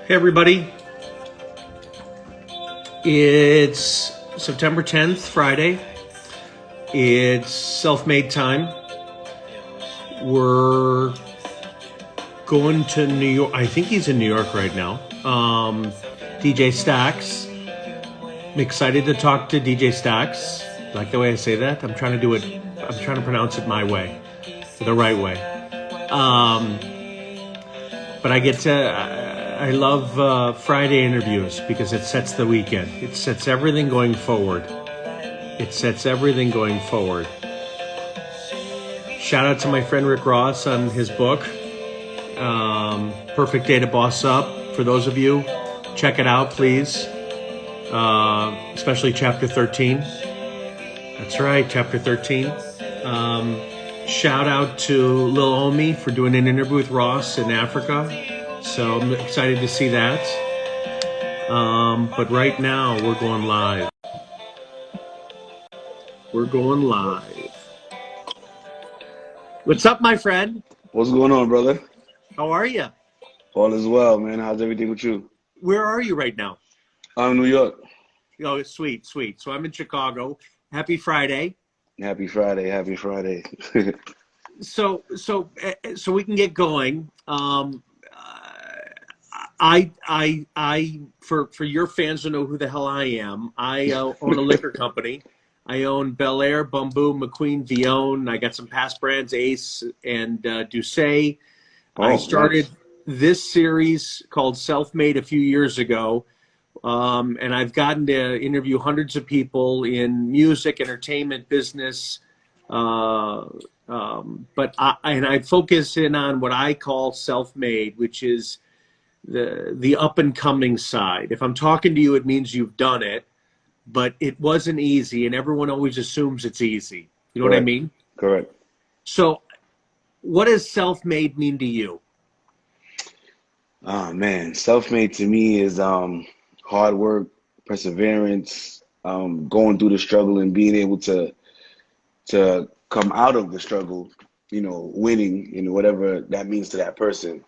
Hey everybody, it's September 10th, Friday. It's self-made time. We're going to New York. I think he's in New York right now. DJ Stacks. I'm excited to talk to DJ Stacks. Like the way I say that? I'm trying to pronounce it my way, the right way. But I love Friday interviews because it sets the weekend. It sets everything going forward. Shout out to my friend Rick Ross on his book, Perfect Day to Boss Up. For those of you, check it out, please. Especially chapter 13. That's right, chapter 13. Shout out to Lil Omi for doing an interview with Ross in Africa. So I'm excited to see that. But right now we're going live. What's up, my friend? What's going on, brother? How are you? All is well, man. How's everything with you? Where are you right now? I'm in New York. Oh, sweet. So I'm in Chicago. Happy Friday. Happy Friday. So we can get going. For your fans to know who the hell I am, I own a liquor company. I own Bel Air, BUMBU, McQueen, Vion. I got some past brands, Ace and Doucet. I started this series called Self-Made a few years ago. And I've gotten to interview hundreds of people in music, entertainment, business. But I focus in on what I call self-made, which is the up and coming side. If I'm talking to you, it means you've done it, but it wasn't easy, and everyone always assumes it's easy. You know what I mean? Correct. So what does self-made mean to you? Oh man, self-made to me is hard work, perseverance, going through the struggle and being able to come out of the struggle, winning, whatever that means to that person.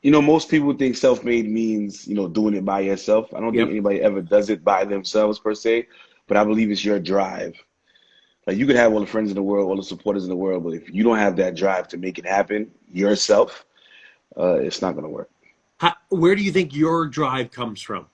Most people think self-made means, doing it by yourself. I don't think anybody ever does it by themselves per se, but I believe it's your drive. Like you could have all the friends in the world, all the supporters in the world, but if you don't have that drive to make it happen yourself, it's not going to work. Where do you think your drive comes from?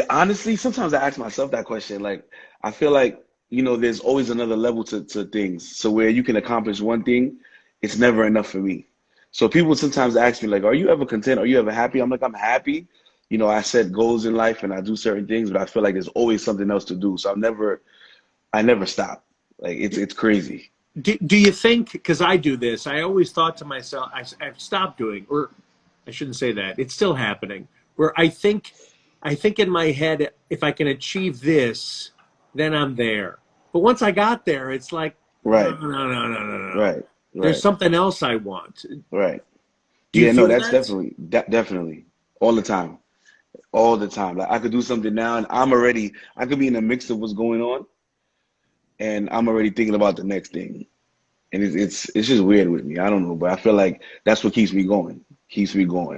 Honestly, sometimes I ask myself that question. Like, I feel like, there's always another level to things. So where you can accomplish one thing, it's never enough for me. So people sometimes ask me like, are you ever content? Are you ever happy? I'm like, I'm happy. I set goals in life and I do certain things, but I feel like there's always something else to do. So I never stop. Like it's crazy. Do you think, because I do this, I always thought to myself, I've stopped doing, or I shouldn't say that, it's still happening, where I think in my head, if I can achieve this, then I'm there. But once I got there, it's like, right. No. Right. There's something else I want. Right. Do you feel that's that? definitely all the time. Like I could do something now and I could be in the mix of what's going on and I'm already thinking about the next thing. And it's just weird with me. I don't know, but I feel like that's what keeps me going.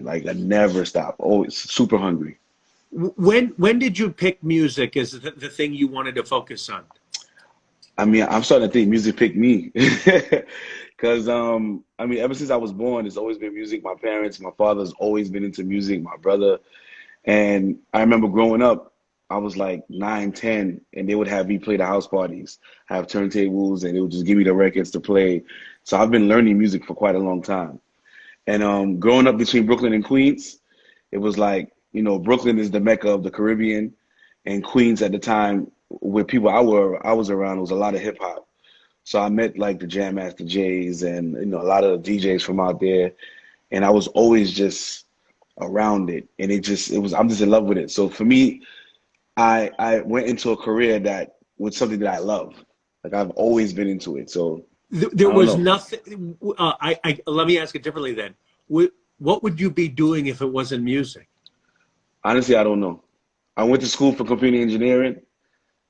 Like I never stop. Always super hungry. When did you pick music as the thing you wanted to focus on? I mean, I'm starting to think music picked me. Because, ever since I was born, it's always been music. My parents, my father's always been into music, my brother. And I remember growing up, I was like 9, 10, and they would have me play the house parties, have turntables, and they would just give me the records to play. So I've been learning music for quite a long time. And growing up between Brooklyn and Queens, it was like, Brooklyn is the Mecca of the Caribbean, and Queens at the time, with people I was around, it was a lot of hip hop. So I met like the Jam Master Jays and a lot of DJs from out there, and I was always just around it, and I'm just in love with it. So for me, I went into a career that was something that I love. Like I've always been into it. So there was nothing. Let me ask it differently then. What would you be doing if it wasn't music? Honestly, I don't know. I went to school for computer engineering.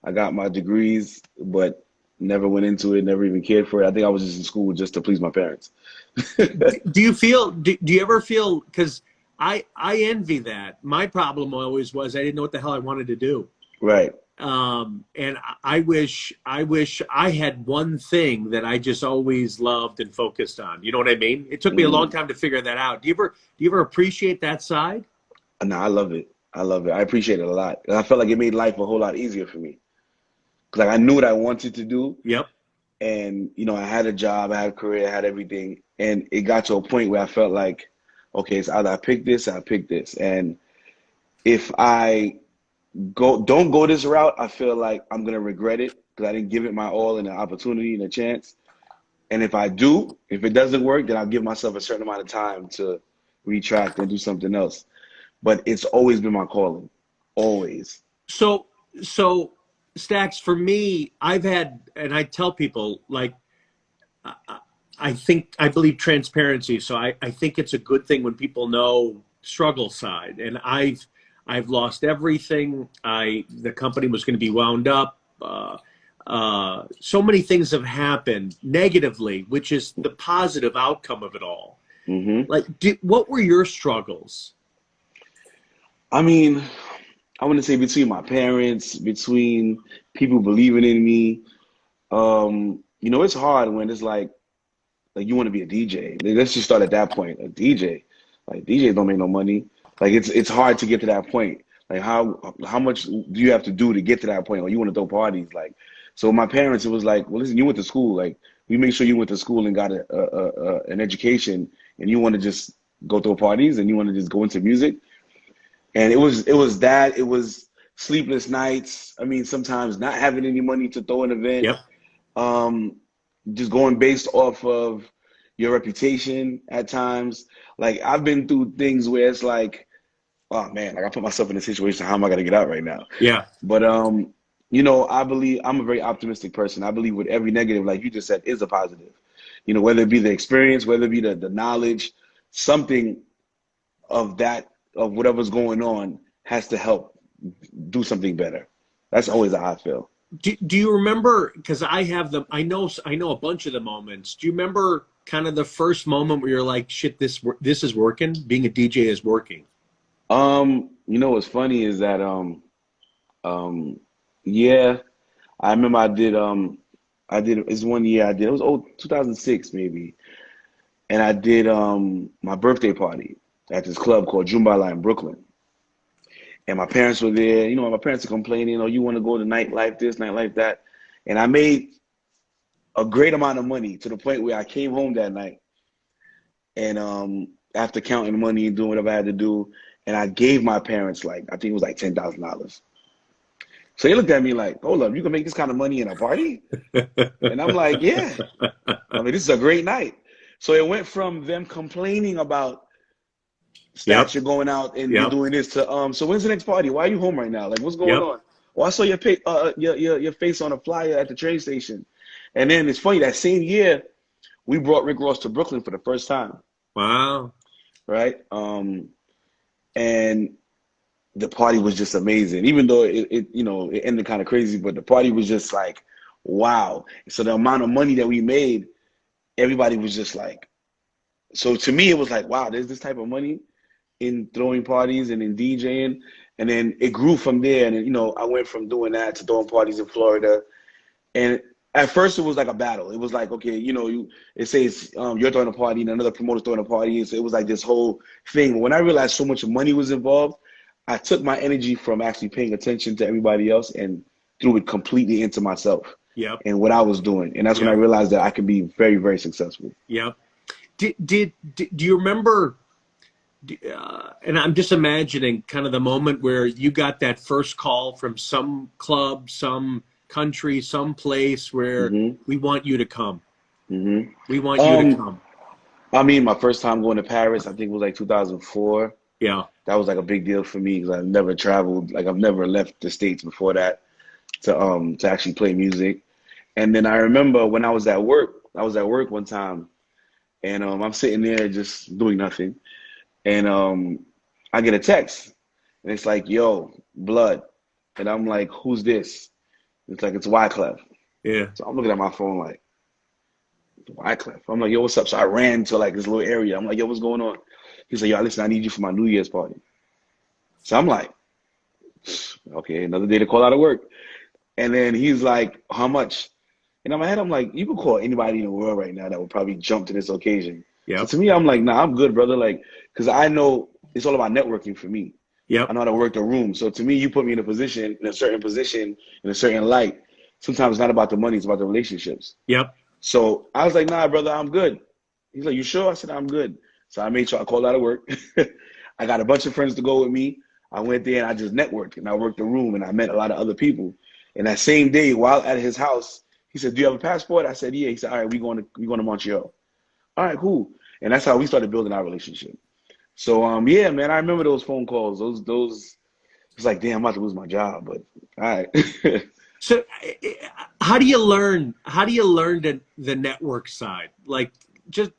I got my degrees, but Never went into it, never even cared for it. I think I was just in school just to please my parents. Do you feel? Do you ever feel? Because I envy that. My problem always was I didn't know what the hell I wanted to do. Right. And I wish I had one thing that I just always loved and focused on. You know what I mean? It took me a long Mm. time to figure that out. Do you ever appreciate that side? No, I love it. I love it. I appreciate it a lot. And I felt like it made life a whole lot easier for me. 'Cause, like I knew what I wanted to do, Yep. and I had a job, I had a career, I had everything, and it got to a point where I felt like, okay, it's either I pick this or I pick this, and if I don't go this route, I feel like I'm gonna regret it because I didn't give it my all and an opportunity and a chance. And if I do, if it doesn't work, then I'll give myself a certain amount of time to retract and do something else. But it's always been my calling, always. So so Stacks, for me, I've had, and I tell people like I believe transparency. So I think it's a good thing when people know struggle side. And I've lost everything. The company was going to be wound up. So many things have happened negatively, which is the positive outcome of it all. Hmm. Like, what were your struggles? I mean, I want to say between my parents, between people believing in me. It's hard when it's like you want to be a DJ. Like, let's just start at that point. A DJ, like DJs don't make no money. Like it's hard to get to that point. Like how much do you have to do to get to that point? Or you want to throw parties? Like so, my parents, it was like, well, listen, you went to school. Like we make sure you went to school and got an education, and you want to just go throw parties and you want to just go into music. And it was that it was sleepless nights. I mean, sometimes not having any money to throw an event. Yep. Um, just going based off of your reputation at times. Like I've been through things where it's like, oh man, like I put myself in a situation, how am I gonna get out right now? Yeah. But I believe I'm a very optimistic person. I believe with every negative, like you just said, is a positive. Whether it be the experience, whether it be the knowledge, something of that of whatever's going on has to help do something better. That's always how I feel. Do you remember? Because I have them. I know a bunch of the moments. Do you remember kind of the first moment where you're like, "Shit, this is working. Being a DJ is working." What's funny is that yeah, I remember I did it's one year I did it was 2006 maybe, and I did my birthday party at this club called Jumbala in Brooklyn. And my parents were there. My parents are complaining, oh, you want to go to nightlife this, nightlife that. And I made a great amount of money to the point where I came home that night and after counting money and doing whatever I had to do, and I gave my parents like I think it was like $10,000. So they looked at me like, hold up, you can make this kind of money in a party? And I'm like, yeah. I mean, this is a great night. So it went from them complaining about stats, Yep. you're going out and you're Yep. doing this to so when's the next party? Why are you home right now? Like what's going Yep. on? Well, I saw your face on a flyer at the train station. And then it's funny, that same year we brought Rick Ross to Brooklyn for the first time, Wow. right? And the party was just amazing. Even though it ended kind of crazy, but the party was just like, wow. So the amount of money that we made, everybody was just like, so to me it was like, wow, there's this type of money in throwing parties and in DJing. And then it grew from there. And I went from doing that to throwing parties in Florida. And at first it was like a battle. It was like, okay, it says you're throwing a party and another promoter's throwing a party. And so it was like this whole thing. But when I realized so much money was involved, I took my energy from actually paying attention to everybody else and threw it completely into myself Yep. and what I was doing. And that's when I Yep. realized that I could be very, very successful. Yep. Do you remember? And I'm just imagining kind of the moment where you got that first call from some club, some country, some place where Hmm. we want you to come. Hmm. We want you to Um, come. I mean, my first time going to Paris, I think it was like 2004. Yeah. That was like a big deal for me because I've never traveled, like I've never left the States before that to actually play music. And then I remember when I was at work one time and I'm sitting there just doing nothing. And I get a text and it's like, yo, blood. And I'm like, who's this? It's like, it's Wyclef. Yeah. So I'm looking at my phone like, Wyclef. I'm like, yo, what's up? So I ran to like this little area. I'm like, yo, what's going on? He's like, yo, listen, I need you for my New Year's party. So I'm like, okay, another day to call out of work. And then he's like, how much? And in my head, I'm like, you can call anybody in the world right now that would probably jump to this occasion. So Yep. to me, I'm like, nah, I'm good, brother. Like, because I know it's all about networking for me. I Yep. know how to work the room. So to me, you put me in a position, in a certain position, in a certain light. Sometimes it's not about the money, it's about the relationships. Yep. So I was like, nah, brother, I'm good. He's like, you sure? I said, I'm good. So I made sure I called out of work. I got a bunch of friends to go with me. I went there and I just networked and I worked the room and I met a lot of other people. And that same day, while at his house, he said, do you have a passport? I said, yeah. He said, all right, we're going to Montreal. All right, cool. And that's how we started building our relationship. So yeah, man, I remember those phone calls. Those it's like, damn, I'm about to lose my job, but all right. So, how do you learn? How do you learn the network side? Like, just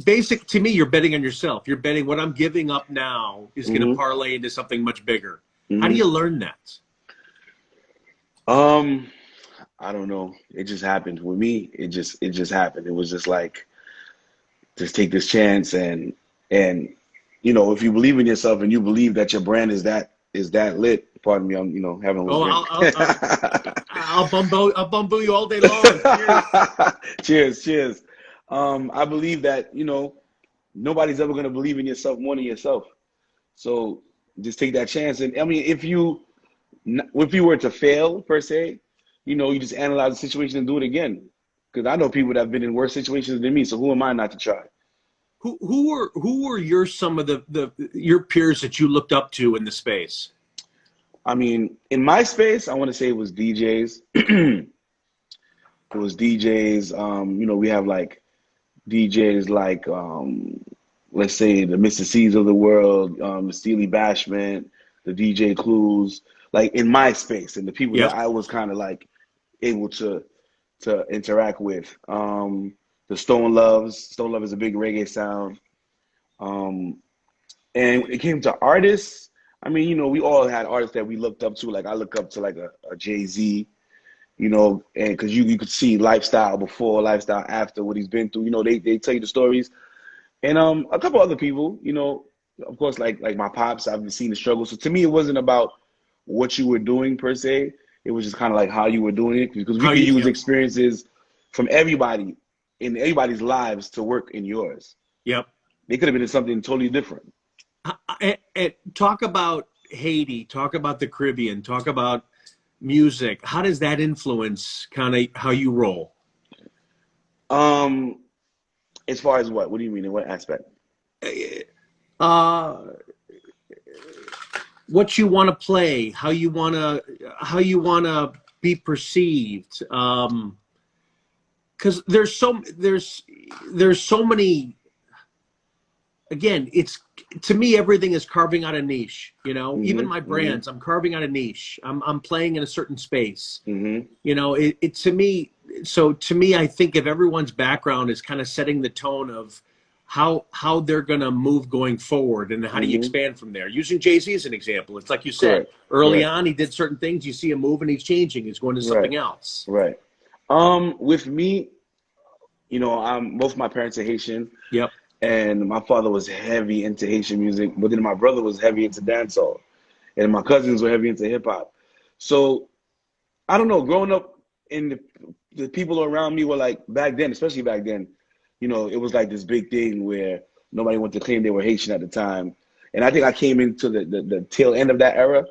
basic to me, you're betting on yourself. You're betting what I'm giving up now is going to hmm parlay into something much bigger. How do hmm you learn that? Um, I don't know. It just happened with me. It just happened. It was just like, just take this chance and if you believe in yourself and you believe that your brand is that lit. Pardon me, I'm having a little Oh, drink. I'll bumbo you all day long. Cheers. Cheers, cheers. I believe that nobody's ever gonna believe in yourself more than yourself. So just take that chance. And I mean, if you were to fail per se, you just analyze the situation and do it again. Because I know people that have been in worse situations than me. So who am I not to try? Who were your some of the your peers that you looked up to in the space? I mean, in my space, I want to say it was DJs. It was DJs. We have like DJs like let's say the Mr. C's of the world, the Steely Bashment, the DJ Clues, like in my space and the people that Yep. I was kind of like able to interact with. The Stone Loves. Stone Love is a big reggae sound. Um, and when it came to artists, I mean, we all had artists that we looked up to. Like I look up to like a Jay-Z, and because you could see lifestyle before, lifestyle after what he's been through. They tell you the stories. And a couple other people, of course, like my pops, I've seen the struggle. So to me, it wasn't about what you were doing per se. It was just kind of like how you were doing it because we How could you? use Yep. experiences from everybody in everybody's lives to work in yours. Yep. They could have been in something totally different. Talk about Haiti. Talk about the Caribbean. Talk about music. How does that influence kind of how you roll? Um, as far as what? What do you mean? In what aspect? Uh, what you want to play, how you want to be perceived. Because there's so many. Again, it's to me everything is carving out a niche. Even Mm-hmm. my Mm-hmm. brands, I'm carving out a niche. I'm playing in a certain space. Mm-hmm. It to me. So to me, I think if everyone's background is kind of setting the tone of how they're going to move going forward and how do you Mm-hmm. expand from there. Using Jay-Z as an example, it's like you said Correct. early Correct. on, he did certain things. You see him move and he's changing. He's going to Right. something else. Right. With me, both my parents are Haitian. Yep. And my father was heavy into Haitian music, but then my brother was heavy into dancehall, and my cousins were heavy into hip hop. So I don't know. Growing up, in the people around me were like back then, especially back then, it was like this big thing where nobody wanted to claim they were Haitian at the time. And I think I came into the tail end of that era.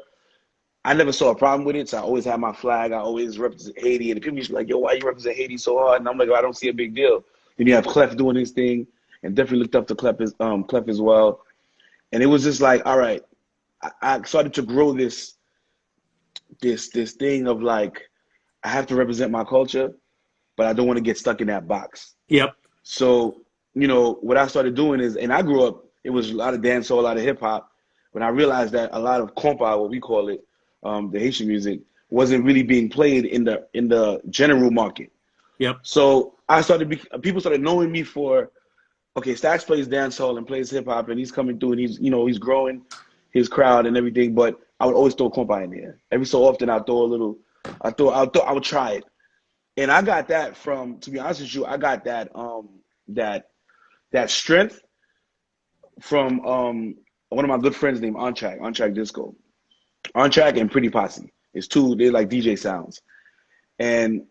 I never saw a problem with it, so I always had my flag. I always represent Haiti, and people used to be like, "Yo, why you represent Haiti so hard?" And I'm like, "I don't see a big deal." Then you have Clef doing his thing, and definitely looked up to Clef as well. And it was just like, all right, I started to grow this thing of like, I have to represent my culture, but I don't want to get stuck in that box. Yep. So, what I started doing is, and I grew up, it was a lot of dancehall, a lot of hip hop, but I realized that a lot of compa, what we call it, the Haitian music, wasn't really being played in the general market. Yep. So people started knowing me for, okay, Stax plays dancehall and plays hip hop, and he's coming through, and he's growing his crowd and everything. But I would always throw compa in there. Every so often, I would try it. And I got that from, to be honest with you, I got that that strength from one of my good friends named On Track Disco. On Track and Pretty Posse. It's two, they're like DJ sounds. And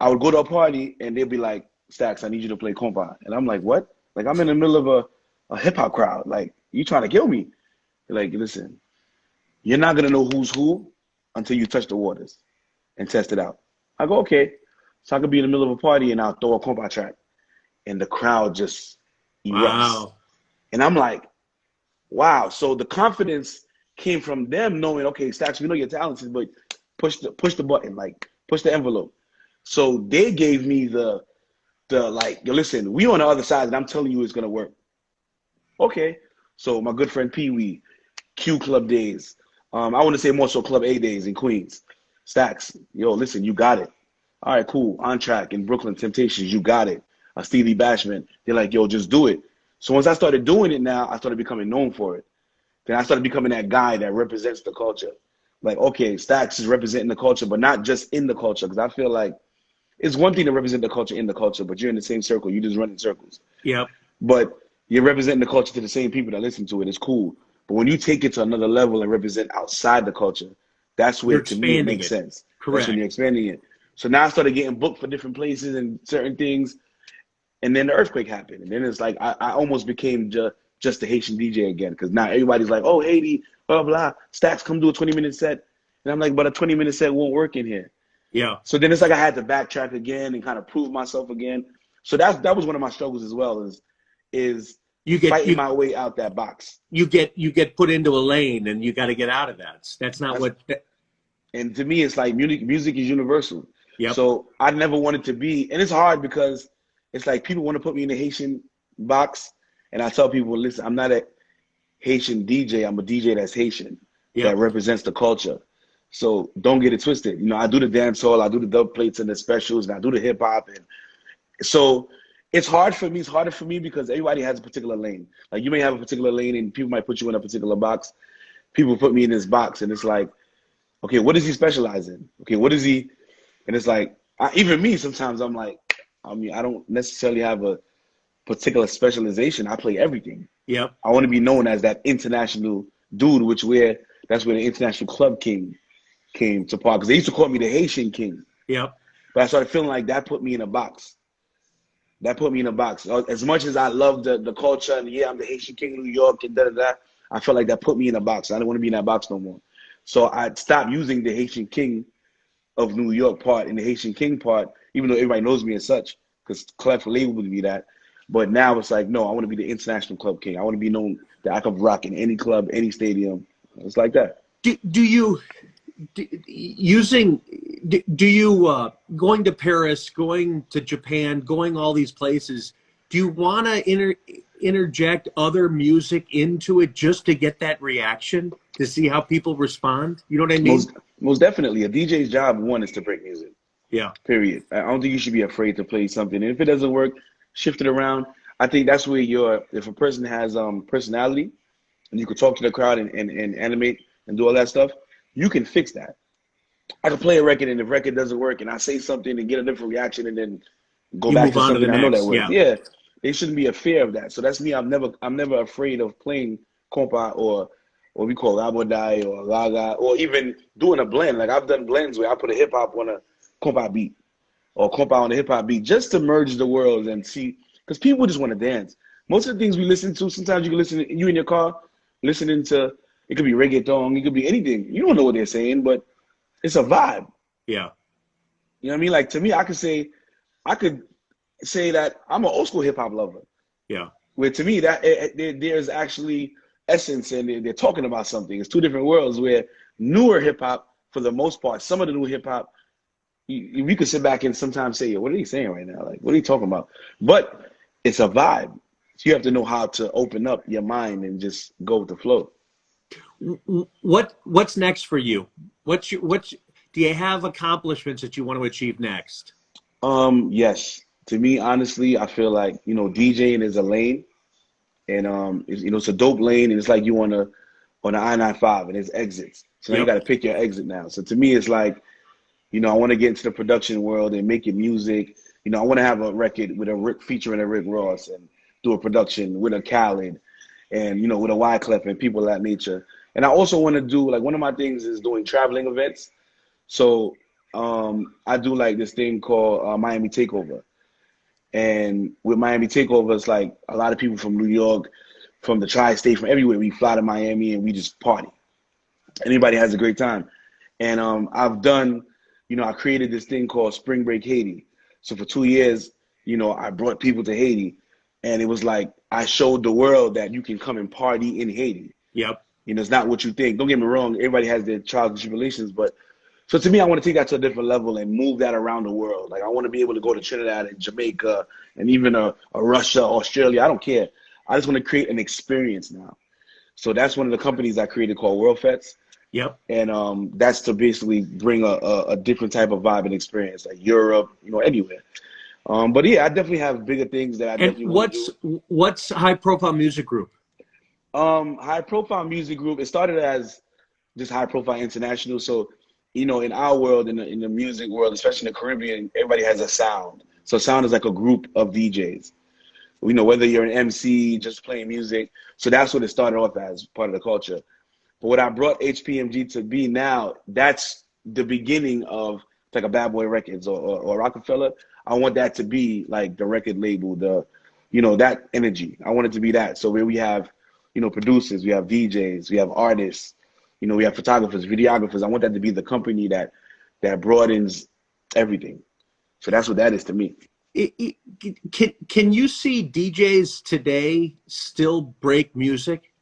I would go to a party and they'd be like, Stacks, I need you to play compa. And I'm like, what? Like, I'm in the middle of a hip hop crowd. Like, you trying to kill me? They're like, listen, you're not gonna know who's who until you touch the waters and test it out. I go, okay. So I could be in the middle of a party and I'll throw a compa track and the crowd just erupts. Wow. And I'm like, wow. So the confidence came from them knowing, okay, Stacks, we know you're talented, but push the button, like push the envelope. So they gave me the like, yo, listen, we on the other side and I'm telling you it's gonna work. Okay. So my good friend Pee Wee, Q Club days. I want to say more so Club A days in Queens. Stacks, yo, listen, you got it. All right, cool. On Track in Brooklyn, Temptations, you got it. Stevie Bashman, they're like, yo, just do it. So once I started doing it now, I started becoming known for it. Then I started becoming that guy that represents the culture. Like, okay, Stacks is representing the culture, but not just in the culture. Because I feel like it's one thing to represent the culture in the culture, but you're in the same circle. You just run in circles. Yep. But you're representing the culture to the same people that listen to it. It's cool. But when you take it to another level and represent outside the culture, that's You're where, to me, it expanding makes it. sense. Correct. That's when you're expanding it. So now I started getting booked for different places and certain things. And then the earthquake happened. And then it's like I almost became just a Haitian DJ again. Because now everybody's like, oh, Haiti, blah, blah. Stacks, come do a 20-minute set. And I'm like, but a 20-minute set won't work in here. Yeah. So then it's like I had to backtrack again and kind of prove myself again. So that was one of my struggles as well, is You fighting my way out that box. you get put into a lane and you got to get out of that. That's not what. And to me, it's like music is universal. Yep. So I never wanted to be, and it's hard because it's like people want to put me in the Haitian box, and I tell people, listen, I'm not a Haitian DJ. I'm a DJ that's Haitian, that represents the culture. So don't get it twisted. You know, I do the dance hall, I do the dub plates and the specials, and I do the hip hop, and so it's hard for me. It's harder for me because everybody has a particular lane. Like you may have a particular lane, and people might put you in a particular box. People put me in this box, and it's like, okay, what does he specialize in? Okay, what is he? And it's like, even me, sometimes I'm like, I mean, I don't necessarily have a particular specialization. I play everything. Yep. I want to be known as that international dude, that's where the International Club King came to part. Because they used to call me the Haitian King. Yep. But I started feeling like that put me in a box. That put me in a box. As much as I love the culture, and yeah, I'm the Haitian King of New York, and da-da-da, I felt like that put me in a box. I didn't want to be in that box no more. So I stopped using the Haitian King of New York part and the Haitian King part, even though everybody knows me as such, because Clef labeled me that. But now it's like, no, I want to be the International Club King. I want to be known that I can rock in any club, any stadium. It's like that. Going to Paris, going to Japan, going all these places, do you want to interject other music into it just to get that reaction, to see how people respond? You know what I mean? Most definitely. A DJ's job, one, is to break music. Yeah. Period. I don't think you should be afraid to play something. And if it doesn't work, shift it around. I think that's where if a person has personality and you can talk to the crowd and animate and do all that stuff, you can fix that. I can play a record, and if the record doesn't work and I say something and get a different reaction and then go back to something I know that works. Yeah. There shouldn't be a fear of that. So that's me. I'm never afraid of playing compa or what we call rabodai or raga, or even doing a blend. Like I've done blends where I put a hip hop on a compa beat or compa on a hip hop beat just to merge the worlds and see, because people just want to dance. Most of the things we listen to, sometimes you can listen to, you in your car, listening to, it could be reggaeton, it could be anything. You don't know what they're saying, but it's a vibe. Yeah. You know what I mean? Like to me, I could say that I'm an old school hip hop lover. Yeah. Where to me that there's actually essence, and they're talking about something. It's two different worlds. Where newer hip hop, for the most part, some of the new hip hop, you could sit back and sometimes say, "Yo, what are he saying right now? Like, what are you talking about?" But it's a vibe. So you have to know how to open up your mind and just go with the flow. What's next for you? Do you have accomplishments that you want to achieve next? Yes. To me, honestly, I feel like, DJing is a lane, and it's a dope lane, and it's like you on the I-95 and there's exits. So now you got to pick your exit now. So to me, it's like I want to get into the production world and making music. I want to have a record with a Rick featuring a Rick Ross and do a production with a Khaled and with a Wyclef and people of that nature. And I also want to do like one of my things is doing traveling events. So I do like this thing called Miami Takeover. And with Miami Takeover, it's like a lot of people from New York, from the tri-state, from everywhere. We fly to Miami and we just party. Anybody has a great time. And I've done, I created this thing called Spring Break Haiti. So for 2 years, I brought people to Haiti. And it was like I showed the world that you can come and party in Haiti. Yep. It's not what you think. Don't get me wrong. Everybody has their trials and tribulations. But so to me, I want to take that to a different level and move that around the world. Like I want to be able to go to Trinidad and Jamaica and even a Russia, Australia. I don't care. I just want to create an experience now. So that's one of the companies I created called World Fets. Yep. And that's to basically bring a different type of vibe and experience, like Europe, anywhere. But yeah, I definitely have bigger things that I And definitely want to do. what's High Profile Music Group? High Profile Music Group, it started as just High Profile International. So, in our world, in the music world, especially in the Caribbean, everybody has a sound. So sound is like a group of DJs. Whether you're an MC, just playing music. So that's what it started off as, part of the culture. But what I brought HPMG to be now, that's the beginning of like a Bad Boy Records or Rockefeller. I want that to be like the record label, that energy. I want it to be that. So where we have, producers, we have DJs, we have artists, we have photographers, videographers. I want that to be the company that broadens everything. So that's what that is to me. Can you see DJs today still break music,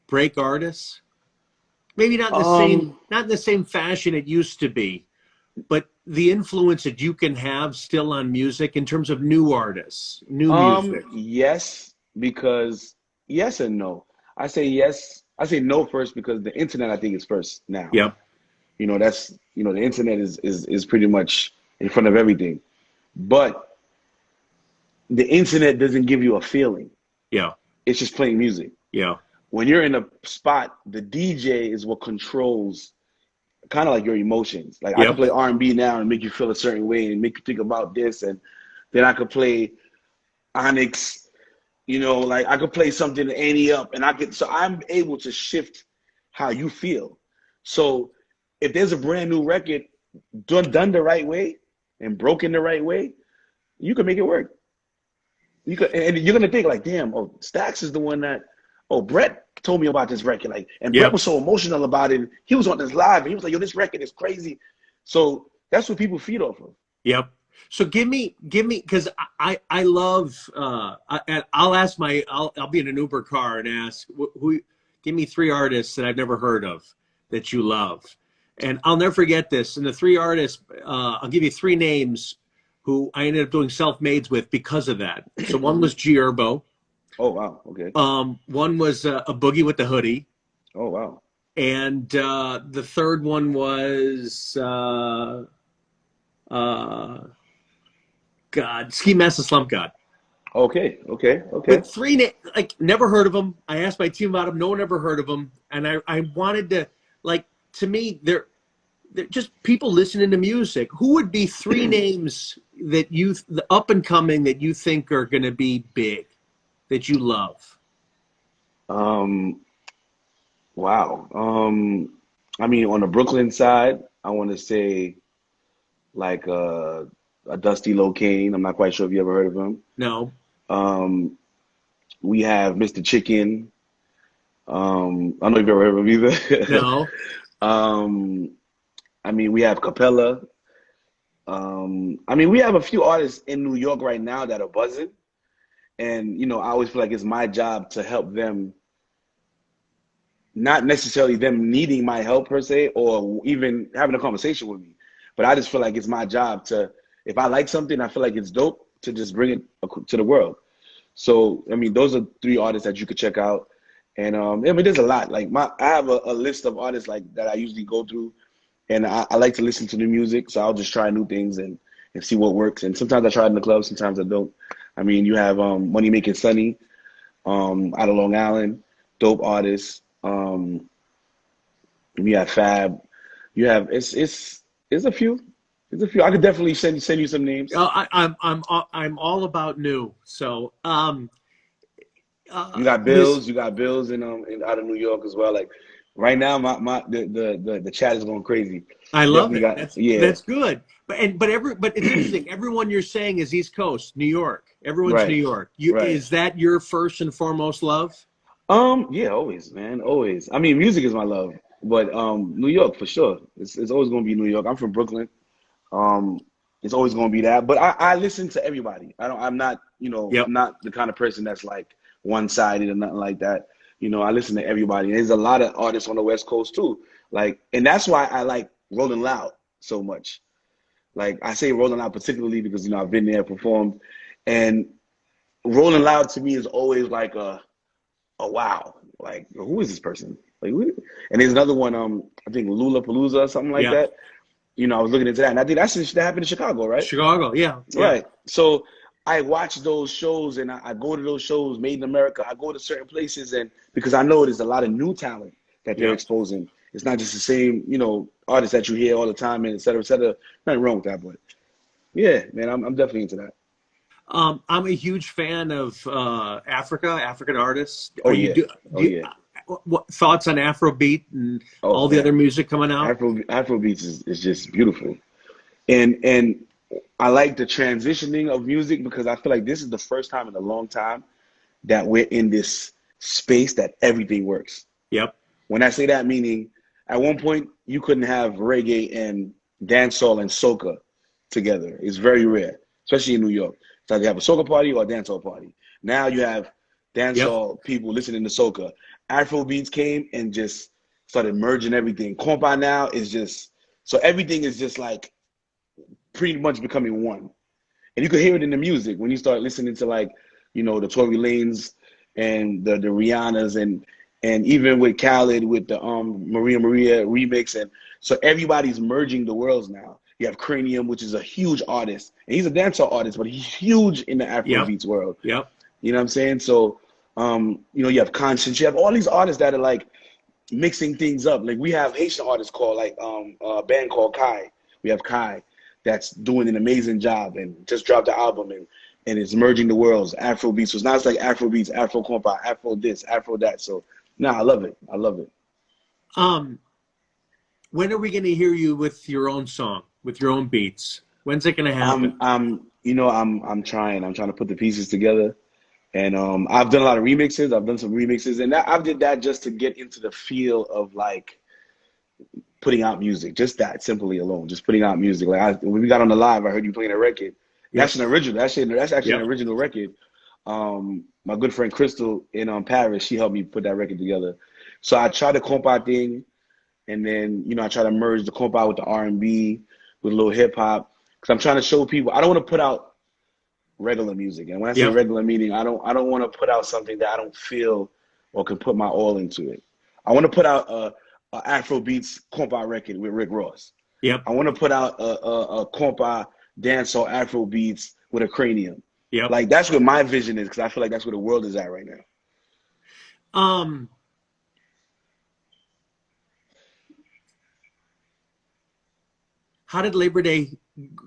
break artists? Maybe not in the same fashion it used to be, but the influence that you can have still on music in terms of new artists, new music. Yes, because yes and no. I say yes. I say no first because the internet I think is first now. Yep. That's the internet is pretty much in front of everything. But the internet doesn't give you a feeling. Yeah. It's just playing music. Yeah. When you're in a spot, the DJ is what controls kind of like your emotions. Like I can play R&B now and make you feel a certain way and make you think about this, and then I could play Onyx, like I could play something Annie Up, and so I'm able to shift how you feel. So if there's a brand new record done the right way and broken the right way, you can make it work. You could, and you're gonna think like, damn, oh, Stax is the one that. Oh, Brett told me about this record, and Brett was so emotional about it. He was on this live, and he was like, "Yo, this record is crazy." So that's what people feed off of. Yep. So give me, because I love. I'll be in an Uber car and ask who. Give me 3 artists that I've never heard of that you love, and I'll never forget this. And the 3 artists, I'll give you 3 names who I ended up doing self-mades with because of that. So one was G Herbo. Oh, wow. Okay. One was a Boogie with the Hoodie. Oh, wow. And the third one was Ski Master Slump God. Okay. But 3 never heard of them. I asked my team about them. No one ever heard of them. And I wanted to, to me, they're just people listening to music. Who would be 3 names that the up and coming that you think are going to be big? That you love? Wow. I mean, on the Brooklyn side, I want to say like a Dusty Locane. I'm not quite sure if you ever heard of him. No. We have Mr. Chicken. I don't know if you've ever heard of him either. No. I mean, we have Capella. I mean, we have a few artists in New York right now that are buzzing. And, I always feel like it's my job to help them, not necessarily them needing my help per se, or even having a conversation with me. But I just feel like it's my job to, if I like something, I feel like it's dope to just bring it to the world. So, I mean, those are 3 artists that you could check out. And, I mean, there's a lot. Like I have a list of artists that I usually go through. And I like to listen to new music. So I'll just try new things and see what works. And sometimes I try it in the club, sometimes I don't. I mean, you have Money Making Sunny out of Long Island, dope artists. You have Fab. You have it's a few. There's a few. I could definitely send you some names. I'm all about new. So this You got Bills in out of New York as well. Like right now, the chat is going crazy. I love Definitely it. got yeah, That's good. But it's interesting. Everyone you're saying is East Coast, New York. Everyone's New right, York. right. Is that your first and foremost love? Yeah, always, man, always. I mean, music is my love, but New York for sure. It's always going to be New York. I'm from Brooklyn. Um, it's always going to be that. But I listen to everybody. I don't. I'm not. Yep. I'm not the kind of person that's like one-sided or nothing like that. I listen to everybody. There's a lot of artists on the West Coast too. Like, and that's why I like Rolling Loud so much. Like I say Rolling Loud particularly because I've been there, performed, and Rolling Loud to me is always like a wow. Like who is this person? Like who? And there's another one. I think Palooza or something like Yeah. that. I was looking into that, and I think that happened in Chicago, right? Chicago. Yeah. Yeah. Right. So I watch those shows, and I go to those shows, Made in America. I go to certain places, and because I know there's a lot of new talent that they're Yeah. exposing. It's not just the same, artists that you hear all the time, and et cetera, et cetera. Nothing wrong with that, but yeah, man, I'm definitely into that. I'm a huge fan of African artists. Oh yeah, Do oh you, yeah, what thoughts on Afrobeat and oh all the other man, music coming out? Afrobeats is just beautiful, and I like the transitioning of music because I feel like this is the first time in a long time that we're in this space that everything works. Yep. When I say that, meaning at one point you couldn't have reggae and dancehall and soca together. It's very rare, especially in New York. So you have a soca party or a dancehall party. Now you have Yep. dancehall people listening to soca. Afrobeats came and just started merging everything. Compa now is just so everything is just like pretty much becoming one. And you could hear it in the music when you start listening to like, the Tory Lanes and the Rihannas and even with Khaled with the Maria remix, and so everybody's merging the worlds now. You have Cranium, which is a huge artist, and he's a dancehall artist, but he's huge in the Yep. Afrobeats world. Yep. You know what I'm saying? So you have Conscience, you have all these artists that are like mixing things up. Like we have Haitian artists called like a band called Kai. We have Kai that's doing an amazing job and just dropped the album and it's merging the worlds. Afrobeats. So now it's like Afrobeats, Afro compa, Afro this, Afro that. So I love it. I love it. Um, when are we going to hear you with your own song, with your own beats? When's it going to happen? I'm trying. I'm trying to put the pieces together. And I've done a lot of remixes. I've done some remixes, and I did that just to get into the feel of like putting out music, just that simply alone, just putting out music. Like when we got on the live, I heard you playing a record. Yep. That's an original. That's actually an Yep. original record. My good friend Crystal in Paris, she helped me put that record together. So I tried the compa thing, and then I try to merge the compa with the R&B, with a little hip hop, because I'm trying to show people. I don't want to put out regular music, and when I say Yep. regular, meaning I don't want to put out something that I don't feel or can put my all into it. I want to put out a Afrobeats compa record with Rick Ross. Yep. I want to put out a compa dancehall Afrobeats with a Cranium. Yep. Like that's what my vision is because I feel like that's where the world is at right now. Um, how did Labor Day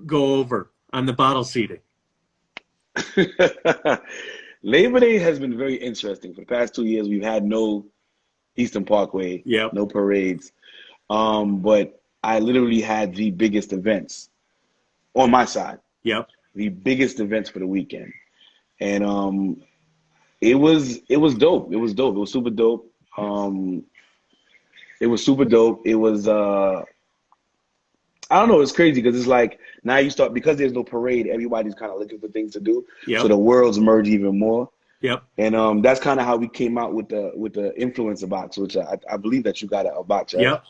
go over on the bottle seating? Labor Day has been very interesting. For the past 2 years, we've had no Eastern Parkway, Yep. no parades. But I literally had the biggest events on my side, Yep. the biggest events for the weekend. And it was dope. It was dope. It was super dope. It was super dope. It was I don't know, it's crazy because it's like now you start because there's no parade, everybody's kind of looking for things to do. So Yep. the worlds merge even more. Yep. And that's kind of how we came out with the influencer box, which I believe that you got a box, right? Yep.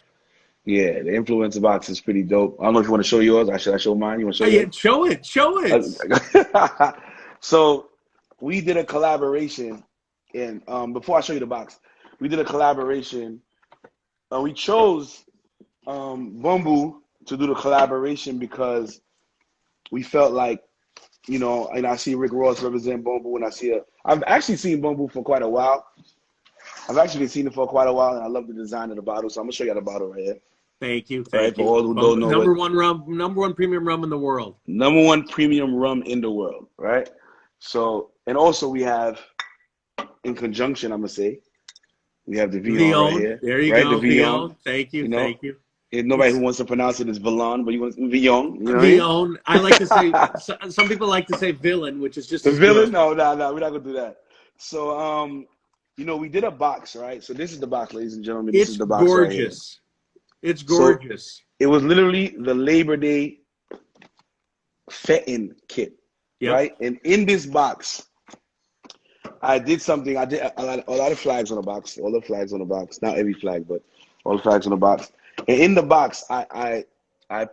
Yeah, the influencer box is pretty dope. I don't know if you want to show yours. Should I show mine? You want to show Yeah, yours? show it. Show it. So we did a collaboration, and before I show you the box, we did a collaboration. We chose BUMBU to do the collaboration because we felt like, and I see Rick Ross represent BUMBU, and I've actually seen BUMBU for quite a while. I've actually been seeing it for quite a while, and I love the design of the bottle. So I'm gonna show you the bottle right here. Thank you. All right, Thank for you. all who don't know what Number one premium rum in the world. #1 premium rum in the world, right? So, and also we have, in conjunction, I'm gonna say, we have the Vion right Vion. here, There you right? The go. Vion, Vion. Thank you. you know, Thank you. and nobody who It's wants to pronounce it is Vallon, but you want Vion, you know what I mean? Vion. I like to say, some people like to say villain, which is just The as villain? good. No, no, no, we're not gonna do that. So, we did a box, right? So this is the box, ladies and gentlemen. This is It's the box right here. gorgeous. It's So gorgeous. it was literally the Labor Day fetting kit, Yep. right? And in this box, I did something. I did a lot of flags on the box, all the flags on the box. Not every flag, but all the flags on the box. And in the box, I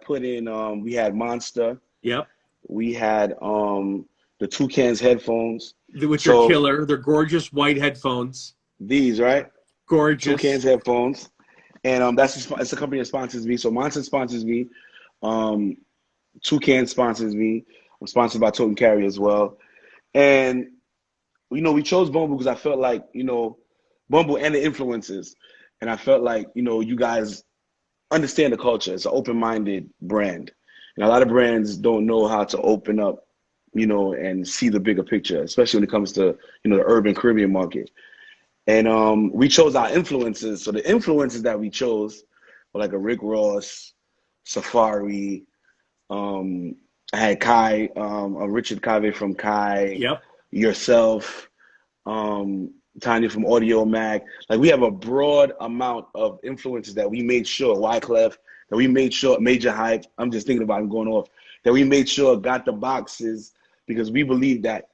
put in. We had Monster. Yep. We had the Toucans headphones. Which are So killer. They're gorgeous white headphones. these, right? Toucans Gorgeous. headphones, and that's a company that sponsors me. So Monster sponsors me. Um, Toucan sponsors me. I'm sponsored by Tote and Carry as well. And we chose BUMBU because I felt like, BUMBU and the influencers. And I felt like, you guys understand the culture. It's an open-minded brand. And a lot of brands don't know how to open up, and see the bigger picture, especially when it comes to, the urban Caribbean market. And we chose our influencers. So the influencers that we chose were like a Rick Ross, Safari. I had Kai, a Richard Cave from Kai, Yep. yourself, Tanya from Audio Mag. Like we have a broad amount of influences that we made sure, Wyclef, that we made sure, Major Hype, I'm just thinking about him going off, that we made sure got the boxes because we believe that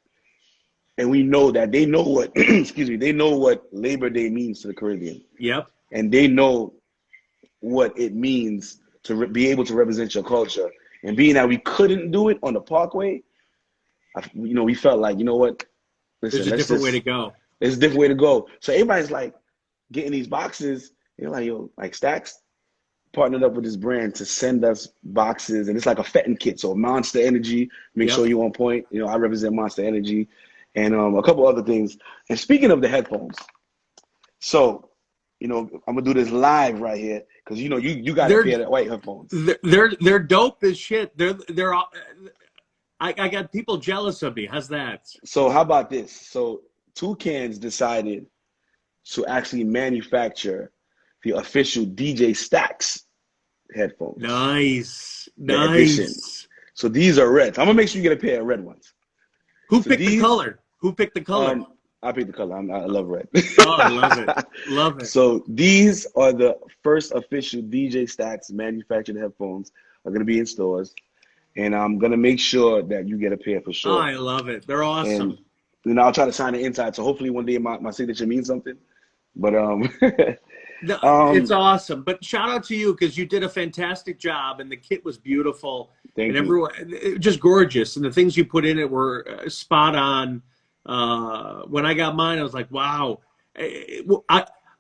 and we know that they know what, excuse me, they know what Labor Day means to the Caribbean. Yep. And they know what it means to be able to represent your culture. And being that we couldn't do it on the Parkway, we felt like, you know what? There's Listen, a different way to go. there's a different way to go. So everybody's like getting these boxes. You're like, yo, like Stacks partnered up with this brand to send us boxes, and it's like a fetting kit. So Monster Energy, make Yep. sure you're on point. I represent Monster Energy, and a couple other things. And speaking of the headphones, so I'm gonna do this live right here because you got a They're pair of white headphones. they're dope as shit. They're all, I got people jealous of me. How's that? So how about this? So Toucans decided to actually manufacture the official DJ Stacks headphones, Nice. the edition. Nice. So these are reds. I'm gonna make sure you get a pair of red ones. Who So picked the these, color? Who picked the color? I picked the color. I love red. Oh, I love it. Love it. So these are the first official DJ Stacks manufactured headphones. Are gonna be in stores, and I'm gonna make sure that you get a pair for Oh, sure. I love it. They're And awesome. I'll try to sign the inside. So hopefully one day my signature means something. But No, it's um, awesome. But shout out to you because you did a fantastic job, and the kit was beautiful, and thank you. everyone just gorgeous, and the things you put in it were spot on. When I got mine, I was like, wow.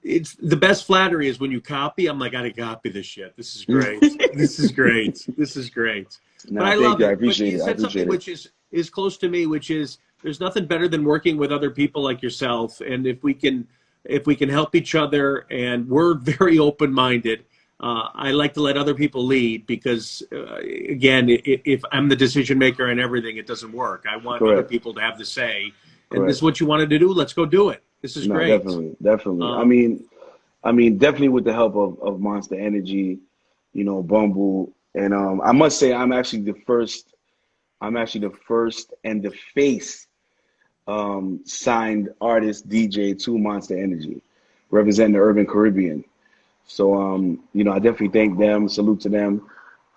It's the best flattery is when you copy. I'm like, I gotta copy this shit. This is great. This is great. This is great. But Nah, I thank love you. I it. But appreciate you it. I said something appreciate it. which is close to me, which is there's nothing better than working with other people like yourself. And if we can help each other, and we're very open minded. I like to let other people lead because, again, if I'm the decision maker and everything, it doesn't work. I want other Correct. people to have the say. And this is Correct. what you wanted to do. Let's go do it. This is No, great. definitely, definitely. I Um, mean, I mean, definitely with the help of Monster Energy, BUMBU, and I must say, I'm actually the first. I'm actually the first and the face signed artist DJ to Monster Energy, representing the urban Caribbean. So I definitely thank them. Salute to them,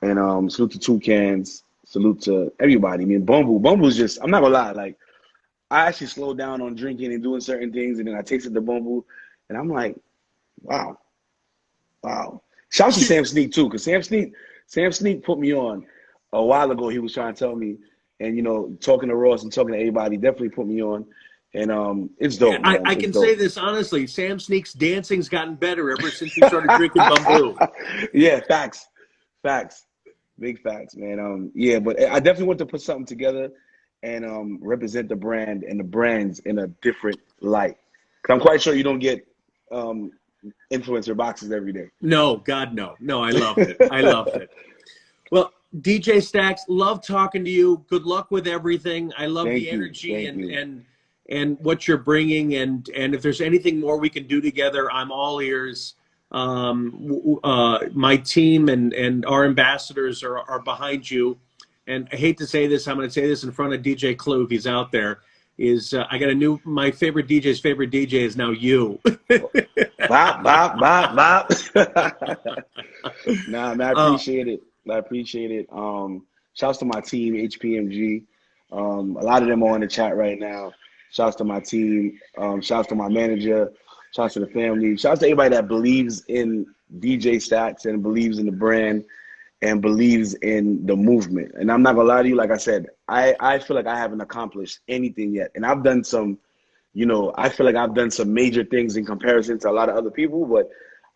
and salute to Toucans. Salute to everybody. I mean, BUMBU's just. I'm not gonna lie, like. I actually slowed down on drinking and doing certain things, and then I tasted the BUMBU, and I'm like, wow, wow. Shouts to Sam Sneak too, because Sam Sneak put me on a while ago. He was trying to tell me, and talking to Ross and talking to everybody, definitely put me on, and it's dope, man. I It's can say dope. this honestly. Sam Sneak's dancing's gotten better ever since he started drinking bamboo. Yeah, facts, facts, big facts, man. Yeah, but I definitely want to put something together and represent the brand and the brands in a different light. Because I'm quite sure you don't get influencer boxes every day. No, God, no. No, I loved it. I loved it. Well, DJ Stacks, love talking to you. Good luck with everything. I love the Thank you. energy Thank you. and what you're bringing. And if there's anything more we can do together, I'm all ears. My team and our ambassadors are behind you. And I hate to say this, I'm going to say this in front of DJ Clue if he's out there. I got my favorite DJ's favorite DJ is now you. Bop, bop, bop, bop. Nah, man, I appreciate it. I appreciate it. Shouts to my team, HPMG. A lot of them are in the chat right now. Shouts to my team. Shouts to my manager. Shouts to the family. Shouts to everybody that believes in DJ Stacks and believes in the brand and believes in the movement. And I'm not gonna lie to you, like I said, I feel like I haven't accomplished anything yet. And I've done some, I feel like I've done some major things in comparison to a lot of other people, but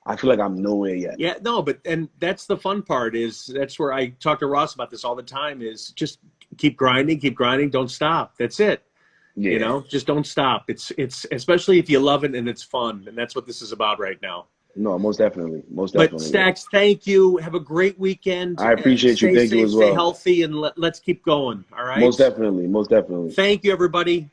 I feel like I'm nowhere yet. Yeah, no, and that's the fun part that's where I talk to Ross about this all the time is just keep grinding, don't stop. That's it. Yeah. Just don't stop. It's especially if you love it and it's fun. And that's what this is about right now. No, most definitely. Most definitely. But Stacks, thank you. Have a great weekend. I appreciate you. Thank you as well. Stay healthy and let's keep going. All right. Most definitely. Most definitely. Thank you, everybody.